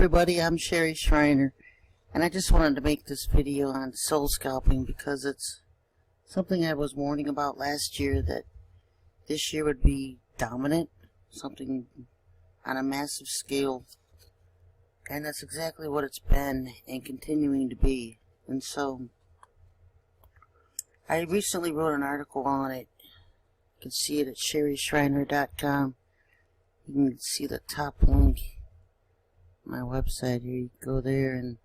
everybody, I'm Sherry Schreiner, and I just wanted to make this video on soul scalping because it's something I was warning about last year, that this year would be dominant, something on a massive scale, and that's exactly what it's been and continuing to be. And so I recently wrote an article on it. You can see it at sherryschreiner.com. You can see the top link, my website here. You go there and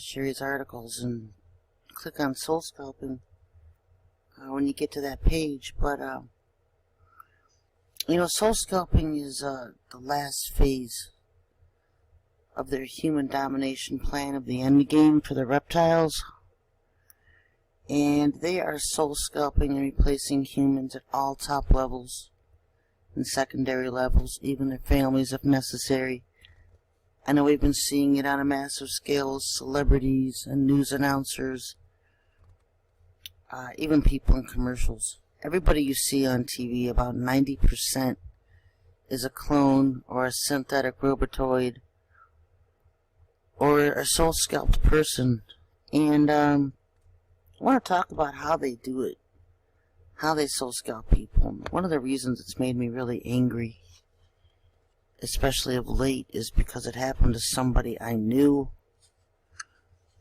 Sherry's articles, and click on soul scalping when you get to that page. But soul scalping is the last phase of their human domination plan of the end game for the reptiles, and they are soul scalping and replacing humans at all top levels and secondary levels, even their families if necessary. I know we've been seeing it on a massive scale, celebrities and news announcers, even people in commercials. Everybody you see on TV, about 90% is a clone or a synthetic robotoid or a soul scalped person. And I want to talk about how they do it, how they soul scalp people. One of the reasons it's made me really angry, especially of late, is because it happened to somebody I knew,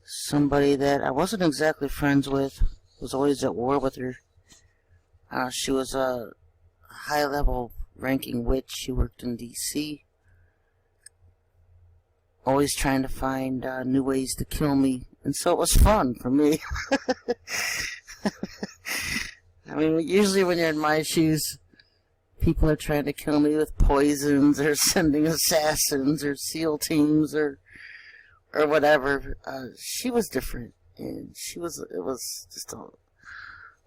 somebody that I wasn't exactly friends with, was always at war with her. She was a high-level ranking witch. She worked in D.C., always trying to find new ways to kill me, and so it was fun for me. I mean, usually when you're in my shoes, people are trying to kill me with poisons, or sending assassins, or SEAL teams, or whatever. She was different, and it was just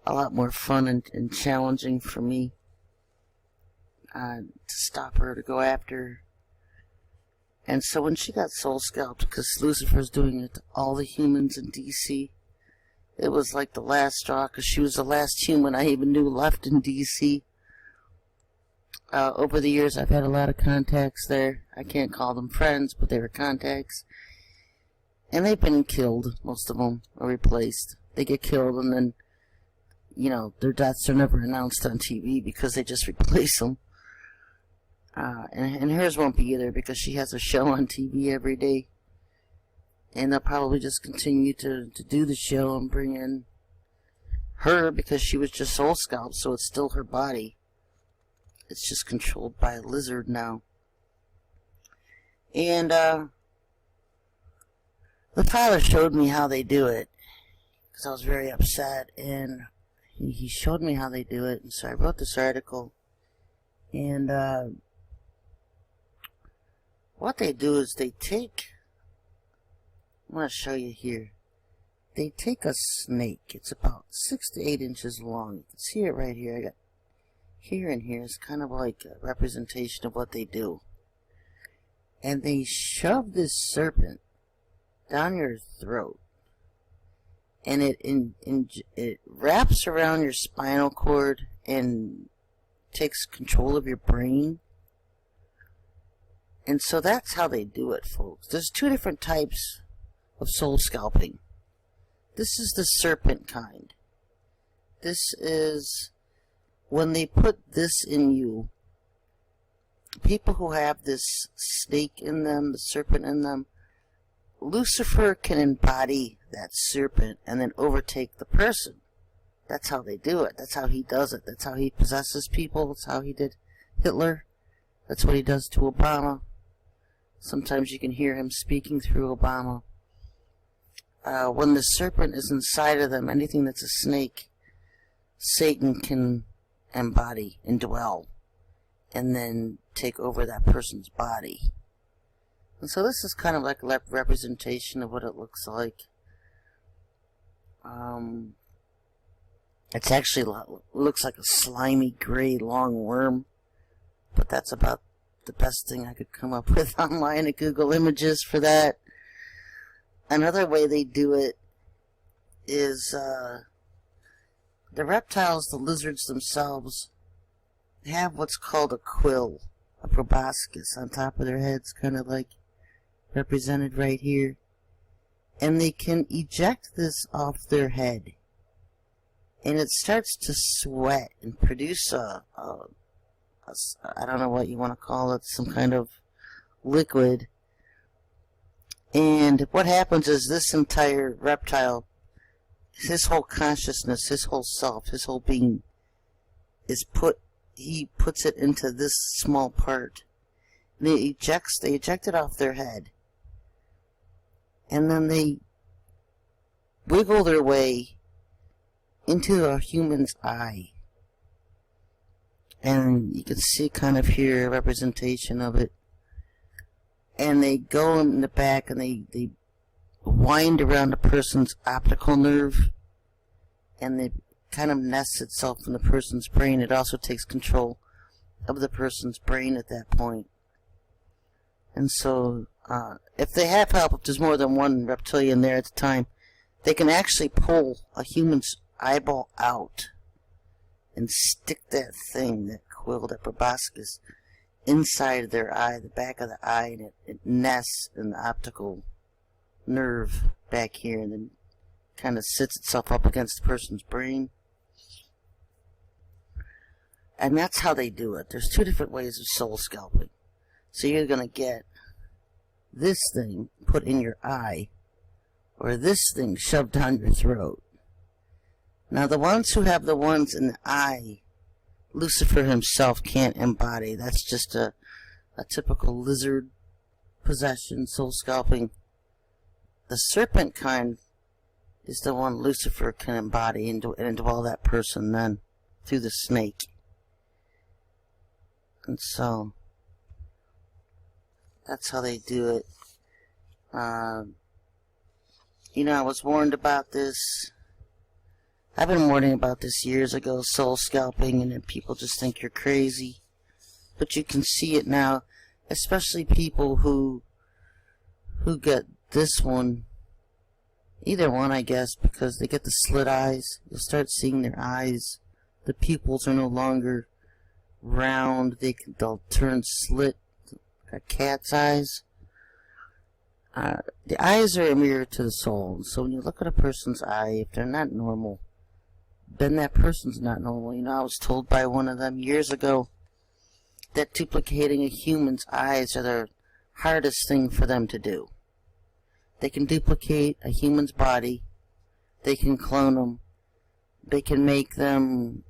a lot more fun and challenging for me to stop her, to go after her. And so when she got soul scalped, because Lucifer's doing it to all the humans in D.C., it was like the last straw, because she was the last human I even knew left in D.C. Over the years, I've had a lot of contacts there. I can't call them friends, but they were contacts. And they've been killed, most of them, or replaced. They get killed, and then, their deaths are never announced on TV because they just replace them. And hers won't be either, because she has a show on TV every day. And they'll probably just continue to do the show and bring in her, because she was just soul scalped, so it's still her body. It's just controlled by a lizard now. And the father showed me how they do it, because I was very upset, and he showed me how they do it, and so I wrote this article. And what they do is they take, I'm going to show you here, they take a snake. It's about 6 to 8 inches long. You can see it right here. I got here and here. It's kind of like a representation of what they do. And they shove this serpent down your throat, and it wraps around your spinal cord and takes control of your brain. And so that's how they do it, folks. There's two different types of soul scalping. This is the serpent kind. This is when they put this in you. People who have this snake in them, the serpent in them, Lucifer can embody that serpent and then overtake the person. That's how they do it. That's how he does it. That's how he possesses people. That's how he did Hitler. That's what he does to Obama. Sometimes you can hear him speaking through Obama. When the serpent is inside of them, anything that's a snake, Satan can embody and dwell and then take over that person's body. And so this is kind of like a representation of what it looks like. It's actually looks like a slimy gray long worm, but that's about the best thing I could come up with online at Google Images for that. Another way they do it is the reptiles, the lizards themselves, have what's called a quill a proboscis on top of their heads, kind of like represented right here. And they can eject this off their head. And it starts to sweat and produce I don't know what you want to call it, some kind of liquid. And what happens is this entire reptile, his whole consciousness, his whole self, his whole being is he puts it into this small part. And they eject it off their head. And then they wiggle their way into a human's eye. And you can see kind of here a representation of it. And they go in the back and they wind around a person's optical nerve. And they kind of nests itself in the person's brain. It also takes control of the person's brain at that point. And so, if they have help, if there's more than one reptilian there at the time, they can actually pull a human's eyeball out and stick that thing, that quill, that proboscis, inside their eye, the back of the eye, and it nests in the optical nerve back here, and then kind of sits itself up against the person's brain. And that's how they do it. There's two different ways of soul scalping. So you're going to get this thing put in your eye, or this thing shoved down your throat. Now the ones who have the ones in the eye, Lucifer himself can't embody. That's just a typical lizard possession, soul scalping. The serpent kind is the one Lucifer can embody and indwell that person then through the snake. And so that's how they do it. You know, I was warned about this. I've been warning about this years ago, soul scalping, and then people just think you're crazy. But you can see it now, especially people who get this one, either one I guess, because they get the slit eyes. You'll start seeing their eyes. The pupils are no longer round. They'll turn slit, like cat's eyes. The eyes are a mirror to the soul. So when you look at a person's eye, if they're not normal, then that person's not normal. You know, I was told by one of them years ago that duplicating a human's eyes are the hardest thing for them to do. They can duplicate a human's body. They can clone them. They can make them,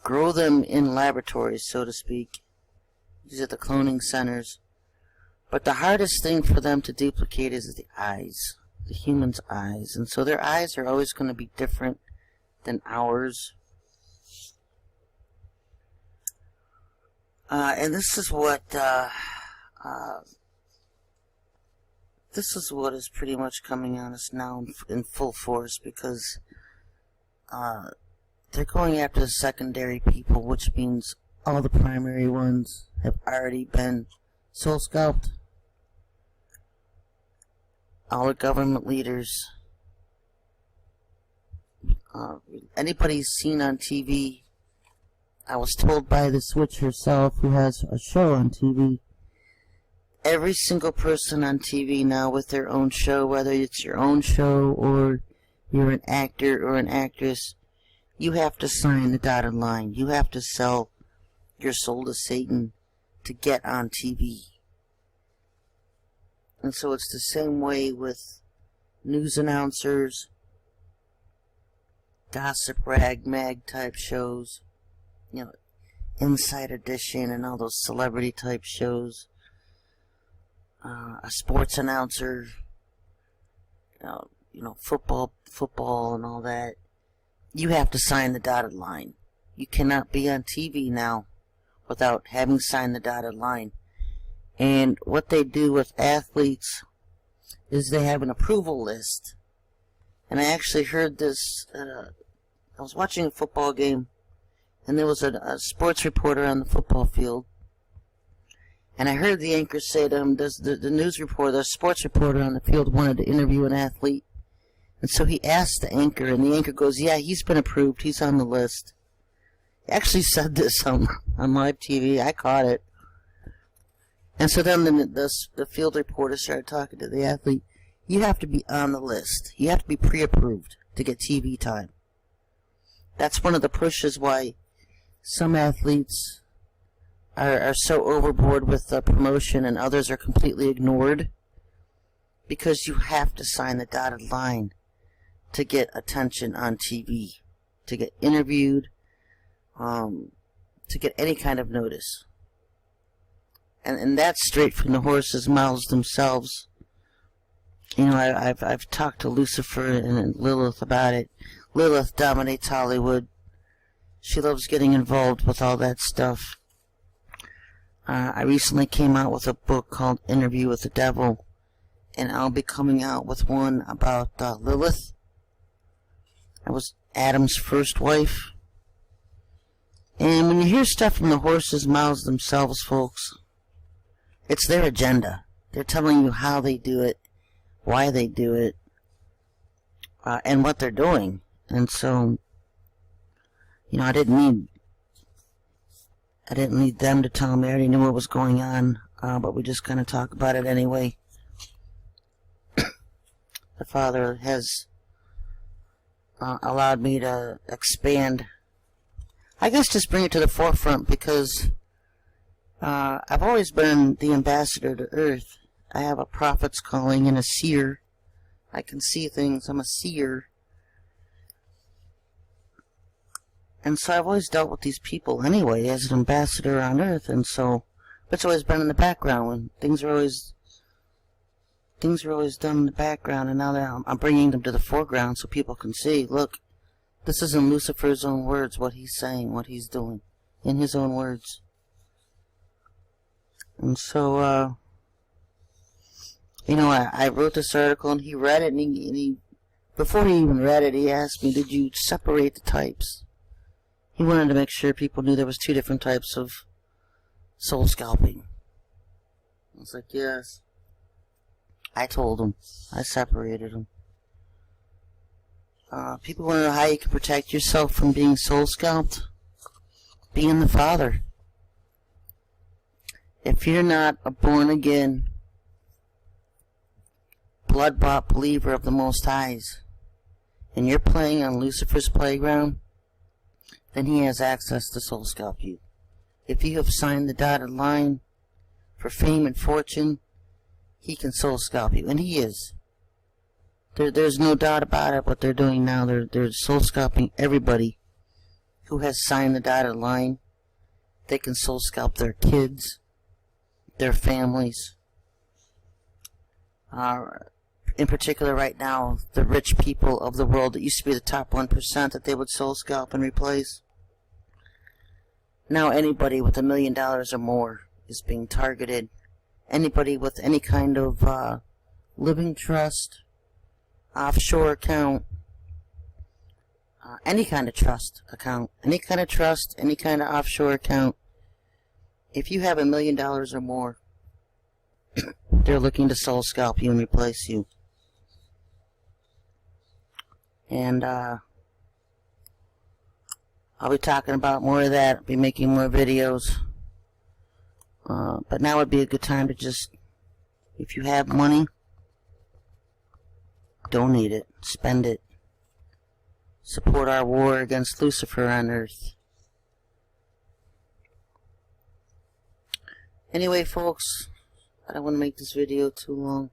grow them in laboratories, so to speak. These are the cloning centers. But the hardest thing for them to duplicate is the eyes, the human's eyes. And so their eyes are always going to be different than ours. And this is what is pretty much coming on us now in full force, because they're going after the secondary people, which means all the primary ones have already been soul scalped. All the government leaders, anybody's seen on TV. I was told by the Switch herself, who has a show on TV. Every single person on TV now with their own show, whether it's your own show or you're an actor or an actress, you have to sign the dotted line. You have to sell your soul to Satan to get on TV. And so it's the same way with news announcers, gossip rag mag type shows, you know, Inside Edition and all those celebrity type shows. A sports announcer, you know, football and all that. You have to sign the dotted line. You cannot be on TV now without having signed the dotted line. And what they do with athletes is they have an approval list. And I actually heard this, I was watching a football game, and there was a sports reporter on the football field. And I heard the anchor say to him, the news reporter, the sports reporter on the field wanted to interview an athlete. And so he asked the anchor, and the anchor goes, yeah, he's been approved, he's on the list. He actually said this on live TV, I caught it. And so then the field reporter started talking to the athlete. You have to be on the list. You have to be pre-approved to get TV time. That's one of the pushes why some athletes are so overboard with the promotion and others are completely ignored. Because you have to sign the dotted line to get attention on TV, to get interviewed, to get any kind of notice. And that's straight from the horses' mouths themselves. You know, I've talked to Lucifer and Lilith about it. Lilith dominates Hollywood. She loves getting involved with all that stuff. I recently came out with a book called Interview with the Devil, and I'll be coming out with one about Lilith. That was Adam's first wife. And when you hear stuff from the horses' mouths themselves, folks, it's their agenda. They're telling you how they do it, why they do it, and what they're doing. And so, you know, I didn't need them to tell me. I already knew what was going on, but we just kind of talk about it anyway. The Father has allowed me to expand. I guess just bring it to the forefront because I've always been the ambassador to Earth. I have a prophet's calling and a seer. I can see things. I'm a seer. And so I've always dealt with these people anyway as an ambassador on Earth. And so it's always been in the background. When things are always done in the background. And now that I'm bringing them to the foreground so people can see, look, this is in Lucifer's own words, what he's saying, what he's doing, in his own words. And so, you know, I wrote this article, and he read it, and he before he even read it, he asked me, did you separate the types? He wanted to make sure people knew there was two different types of soul scalping. I was like, yes. I told him. I separated them. People want to know how you can protect yourself from being soul scalped. Be in the Father. If you're not a born-again, blood-bought believer of the Most High's, and you're playing on Lucifer's playground, then he has access to soul scalp you. If you have signed the dotted line for fame and fortune, he can soul scalp you, and he is. There's no doubt about it. What they're doing now, they're soul scalping everybody who has signed the dotted line. They can soul scalp their kids, their families. In particular, right now, the rich people of the world that used to be the top 1% that they would soul scalp and replace. Now anybody with $1 million or more is being targeted. Anybody with any kind of living trust, offshore account, any kind of trust account, any kind of trust, any kind of offshore account. If you have $1 million or more, they're looking to soul scalp you and replace you. And I'll be talking about more of that. I'll be making more videos. But now would be a good time to just, if you have money, donate it, spend it. Support our war against Lucifer on Earth. Anyway, folks, I don't want to make this video too long.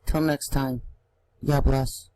Till next time, God bless.